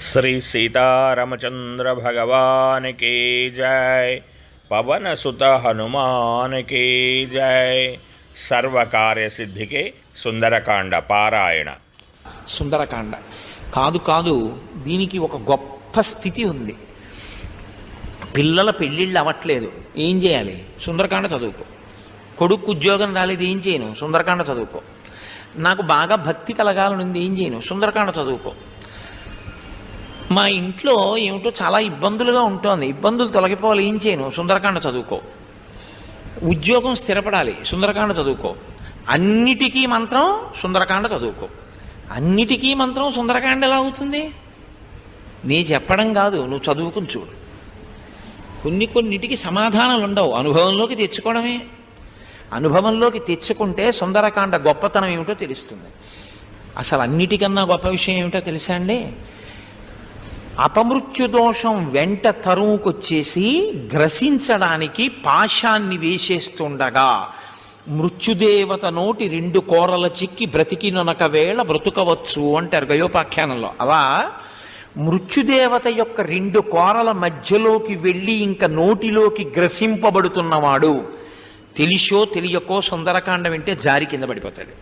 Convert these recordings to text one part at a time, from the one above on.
श्री सीतारामचंद्र भगवान की जय। पवन सुत हनुमान की जय। सर्व कार्य सिद्धि के సుందరకాండ పారాయణ. సుందరకాండ కాదు దీనికి ఒక గొప్ప స్థితి ఉంది. పిల్లల పెళ్ళిళ్ళు అవ్వట్లేదు, ఏం చేయాలి? సుందరకాండ చదువుకో. కొడుకు ఉద్యోగం రాలేదు, ఏం చేయను? సుందరకాండ చదువుకో. నాకు బాగా భక్తి కలగాలనుంది, ఏం చేయను? సుందరకాండ చదువుకో. మా ఇంట్లో ఏమిటో చాలా ఇబ్బందులుగా ఉంటుంది, ఇబ్బందులు తొలగిపోవాలి, ఏం చేయను? సుందరకాండ చదువుకో. ఉద్యోగం స్థిరపడాలి, సుందరకాండ చదువుకో. అన్నిటికీ మంత్రం సుందరకాండ చదువుకో. అన్నిటికీ మంత్రం సుందరకాండ ఎలా అవుతుంది? నీ చెప్పడం కాదు, నువ్వు చదువుకుని చూడు. కొన్నిటికి సమాధానాలు ఉండవు, అనుభవంలోకి తెచ్చుకోవడమే. అనుభవంలోకి తెచ్చుకుంటే సుందరకాండ గొప్పతనం ఏమిటో తెలుస్తుంది. అసలు అన్నిటికన్నా గొప్ప విషయం ఏమిటో తెలుసా అండి? అపమృత్యు దోషం వెంట తరువుకొచ్చేసి గ్రసించడానికి పాశాన్ని వేసేస్తుండగా మృత్యుదేవత నోటి 2 కోరల చిక్కి బ్రతికినొనక వేళ బ్రతుకవచ్చు అంటారు గయోపాఖ్యానంలో. అలా మృత్యుదేవత యొక్క 2 కోరల మధ్యలోకి వెళ్ళి ఇంకా నోటిలోకి గ్రసింపబడుతున్నవాడు తెలిసో తెలియకో సుందరకాండ వింటే జారి కింద పడిపోతాడు.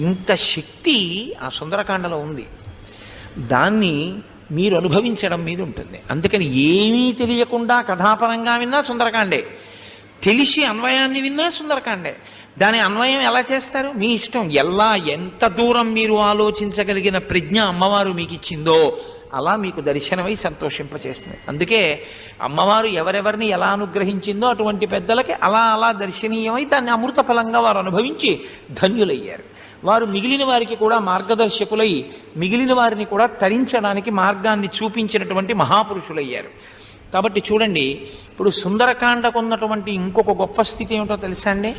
ఇంత శక్తి ఆ సుందరకాండలో ఉంది. దాన్ని మీరు అనుభవించడం మీద ఉంటుంది. అందుకని ఏమీ తెలియకుండా కథాపరంగా విన్నా సుందరకాండే, తెలిసి అన్వయాన్ని విన్నా సుందరకాండే. దాని అన్వయం ఎలా చేస్తారు? మీ ఇష్టం. ఎంత దూరం మీరు ఆలోచించగలిగిన ప్రజ్ఞ అమ్మవారు మీకు ఇచ్చిందో అలా మీకు దర్శనమై సంతోషింపచేస్తుంది. అందుకే అమ్మవారు ఎవరెవరిని ఎలా అనుగ్రహించిందో అటువంటి పెద్దలకి అలా దర్శనీయమై దాన్ని అమృత ఫలంగా వారు అనుభవించి ధన్యులయ్యారు. వారు మిగిలిన వారికి కూడా మార్గదర్శకులై మిగిలిన వారిని కూడా తరించడానికి మార్గాన్ని చూపించినటువంటి మహాపురుషులయ్యారు. కాబట్టి చూడండి, ఇప్పుడు సుందరకాండకు ఉన్నటువంటి ఇంకొక గొప్ప స్థితి ఏమిటో తెలుసా అండి?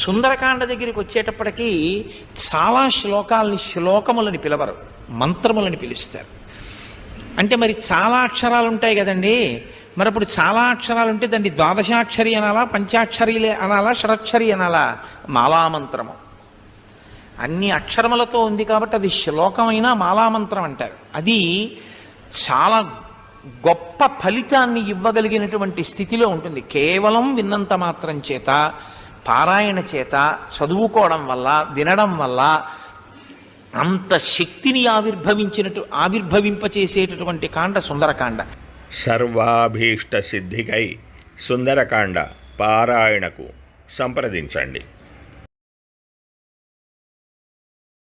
సుందరకాండ దగ్గరికి వచ్చేటప్పటికీ చాలా శ్లోకములని పిలవరు, మంత్రములని పిలుస్తారు. అంటే మరి చాలా అక్షరాలు ఉంటాయి కదండి. మరి అప్పుడు చాలా అక్షరాలు ఉంటే దాన్ని ద్వాదశాక్షరి అనాలా, పంచాక్షరి అనాలా, షడక్షరి అనాలా? మాలామంత్రము అన్ని అక్షరములతో ఉంది కాబట్టి అది శ్లోకమైన మాలామంత్రం అంటారు. అది చాలా గొప్ప ఫలితాన్ని ఇవ్వగలిగినటువంటి స్థితిలో ఉంటుంది. కేవలం విన్నంత మాత్రం చేత, పారాయణ చేత, చదువుకోవడం వల్ల, వినడం వల్ల అంత శక్తిని ఆవిర్భవింపచేసేటటువంటి కాండ సుందరకాండ. సర్వాభీష్ట సిద్ధికై సుందరకాండ పారాయణకు సంప్రదించండి.